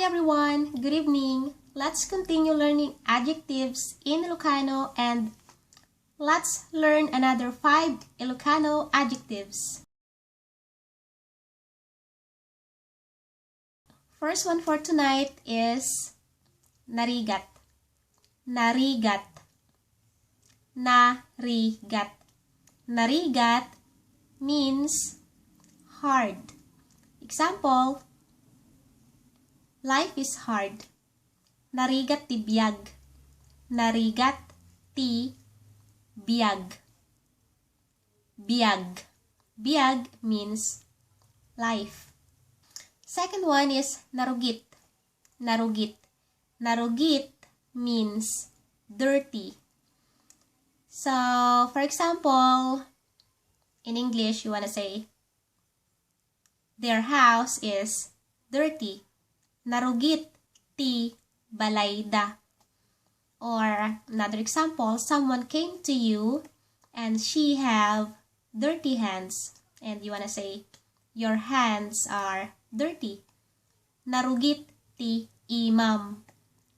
everyone, good evening. Let's continue learning adjectives in Ilocano and let's learn another 5 Ilocano adjectives. First one for tonight is Narigat. Narigat. Narigat. Narigat means hard. Example, life is hard. Narigat ti biyag. Narigat ti biyag. Biyag. Biyag means life. Second one is narugit. Narugit. Narugit means dirty. So, for example, in English, you want to say, their house is dirty. Narugit ti balayda. Or another example, someone came to you and she have dirty hands. And you want to say, your hands are dirty. Narugit ti imam.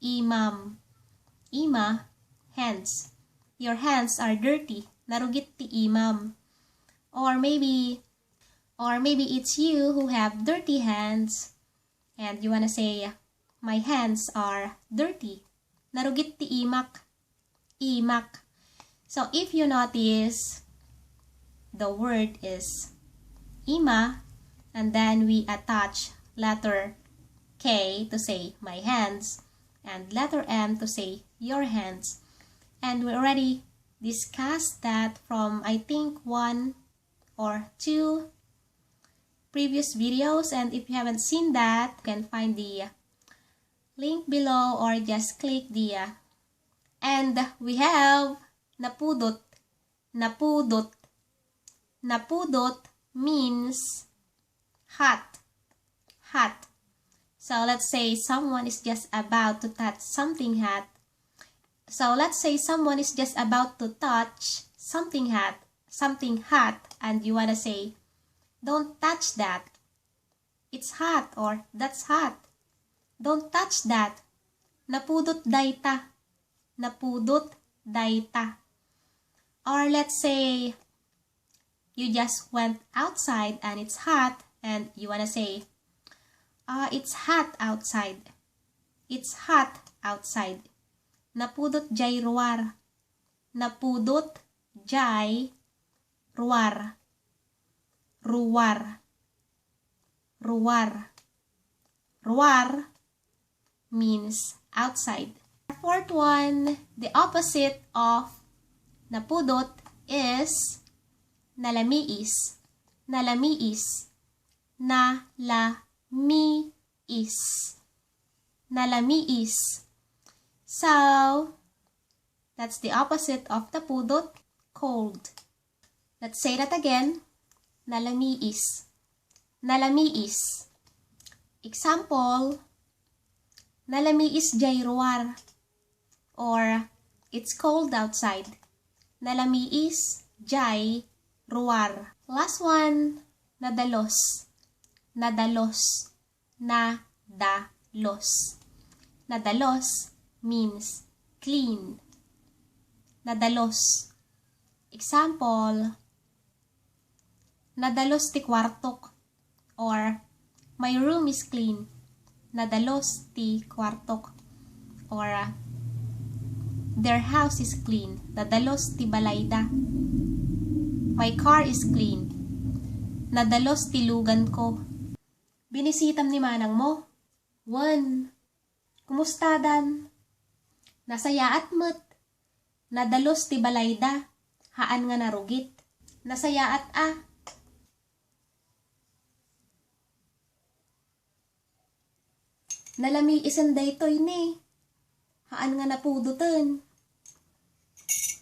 Imam. Ima, hands. Your hands are dirty. Narugit ti imam. Or maybe it's you who have dirty hands and you want to say, my hands are dirty. Narugit ti imak. Imak. So if you notice, the word is ima and then we attach letter K to say my hands and letter M to say your hands. And we already discussed that from I think 1 or 2 previous videos, and if you haven't seen that, you can find the link below or just click the and we have napudot. Napudot. Napudot means hot. Hot. So let's say someone is just about to touch something hot. So let's say someone is just about to touch something hot, and you want to say, don't touch that. It's hot, or that's hot. Don't touch that. Napudot dayta. Napudot dayta. Or let's say you just went outside and it's hot and you want to say, it's hot outside. It's hot outside. Napudot jay ruar. Napudot jay ruar. Ruar. Ruar. Ruar means outside. Fourth one, the opposite of napudot is nalamiis. Nalamiis. Nalamiis. Nalamiis. So, that's the opposite of napudot, cold. Let's say that again. Nalamiis. Nalamiis. Example, nalamiis jay ruar. Or, it's cold outside. Nalamiis jay ruar. Last one, nadalos. Nadalos. Nadalos. Nadalos means clean. Nadalos. Example, nadalos ti kwartok. Or, my room is clean. Nadalos ti kwartok. Or, their house is clean. Nadalos ti balayda. My car is clean. Nadalos ti lugan ko. Binisitam ni manang mo. 1. Kumustadan? Nasayaat met. Nadalos ti balayda. Haan nga narugit. Nasayaat Nalami isan daytoy ni. Haan nga napudutan.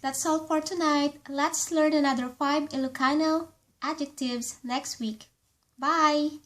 That's all for tonight. Let's learn another 5 Ilocano adjectives next week. Bye!